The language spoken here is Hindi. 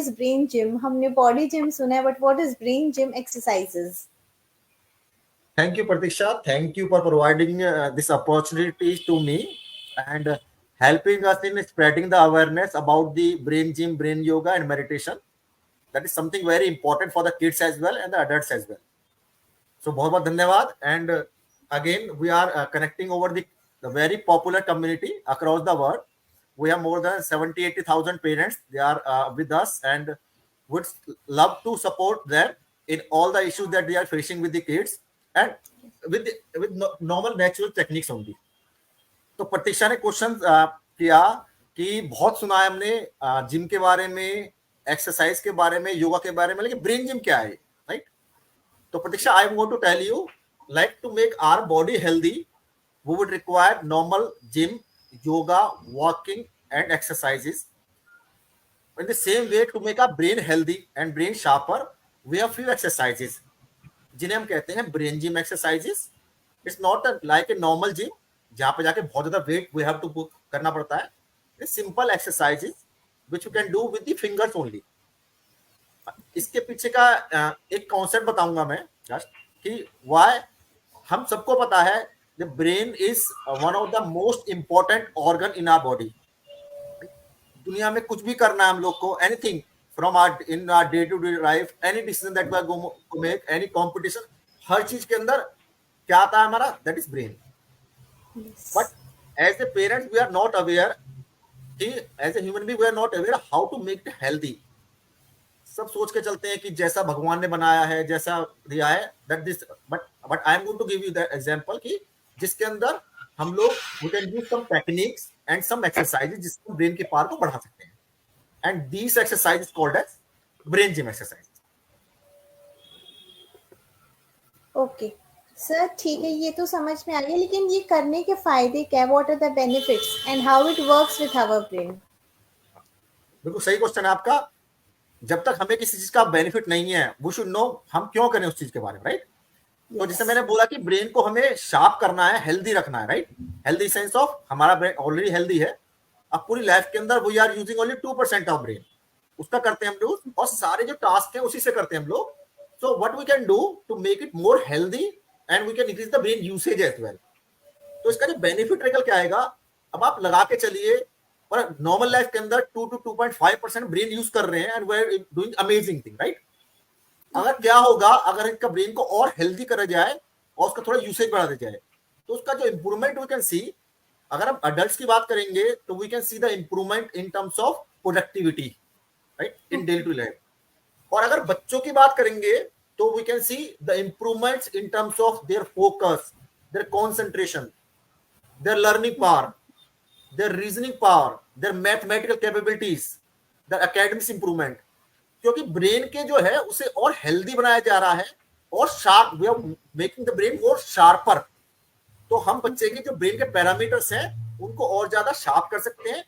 is brain gym? हमने body gym सुना है, but what is brain gym exercises? Thank you, Pratiksha. Thank you for providing this opportunity to me and helping us in spreading the awareness about the brain gym, brain yoga, and meditation. That is something very important for the kids as well and the adults as well. So, बहुत बहुत धन्यवाद. And again, we are connecting over the very popular community across the world. We have more than 70-80,000 parents. They are with us and would love to support them in all the issues that they are facing with the kids and with normal natural techniques only. तो प्रतीक्षा ने क्वेश्चन किया कि बहुत सुना है हमने जिम के बारे में, एक्सरसाइज के बारे में, योगा के बारे में, लेकिन ब्रेन जिम क्या है, राइट? तो Pratiksha, I am going to tell you, like to make our body healthy we would require normal gym, yoga, walking and exercises. In the same way, to make our brain healthy and brain sharper, we have few exercises जिन्हें हम कहते हैं brain gym exercises. It's not like a normal gym जहाँ पे जाके बहुत ज्यादा weight we have to करना पड़ता है. It's simple exercises which you can do with the fingers only. इसके पीछे का एक कॉन्सेप्ट बताऊंगा मैं जस्ट कि why हम सबको पता है the brain is one of the most important organ in our body. दुनिया में कुछ भी करना है हम लोग को, anything from our in our day to day life, any decision that we are going to make, any competition, हर चीज के अंदर क्या आता है हमारा, that is brain. Yes. But as a parent we are not aware, as a human being we are not aware how to make it healthy. सब सोच के चलते हैं कि जैसा भगवान ने बनाया है, जैसा दिया है, that this, but I am going to give you the example कि जिसके अंदर हम लोग we can use some techniques and some exercises जिससे ब्रेन के पावर को बढ़ा सकते हैं, and these exercises called as brain gym exercise. Okay sir, ठीक है, ये तो समझ में आ गया, लेकिन ये करने के फायदे क्या, what are the benefits and how it works with our brain? बिल्कुल सही क्वेश्चन है आपका. जब तक हमें किसी चीज का बेनिफिट नहीं है, वी शुड नो हम क्यों करें उस चीज के बारे में, राइट? तो जैसे मैंने बोला कि ब्रेन को हमें शार्प करना है, हेल्दी रखना है, राइट? हेल्दी सेंस ऑफ हमारा ब्रेन ऑलरेडी हेल्दी है. अब पूरी लाइफ के अंदर we are using only 2% of brain, उसका करते हैं हम लोग, और सारे जो टास्क हैं उसी से करते हैं हम लोग. So what we can do to make it more healthy and we can increase the brain usage as well. तो इसका जो बेनिफिट निकल के आएगा, अब आप लगा के चलिए, और नॉर्मल लाइफ के अंदर 2 to 2.5% ब्रेन यूज कर रहे हैं and we are doing amazing thing, right? अगर क्या होगा, अगर इनका ब्रेन को और हेल्दी करा जाए और उसका थोड़ा यूसेज बढ़ा दिया जाए, तो उसका जो इंप्रूवमेंट वी कैन सी, अगर हम अडल्ट्स की बात करेंगे तो we can see the improvement in terms of productivity, right, in day to life. और अगर बच्चों की बात करेंगे तो we can see the improvements in terms of their focus, their concentration, their learning power, their reasoning power, their mathematical capabilities, their academics improvement. क्योंकि ब्रेन के जो है उसे और हेल्दी बनाया जा रहा है और sharp, we are making the brain more sharper. तो हम बच्चे के जो ब्रेन के पैरामीटर्स हैं उनको और ज्यादा शार्प कर सकते हैं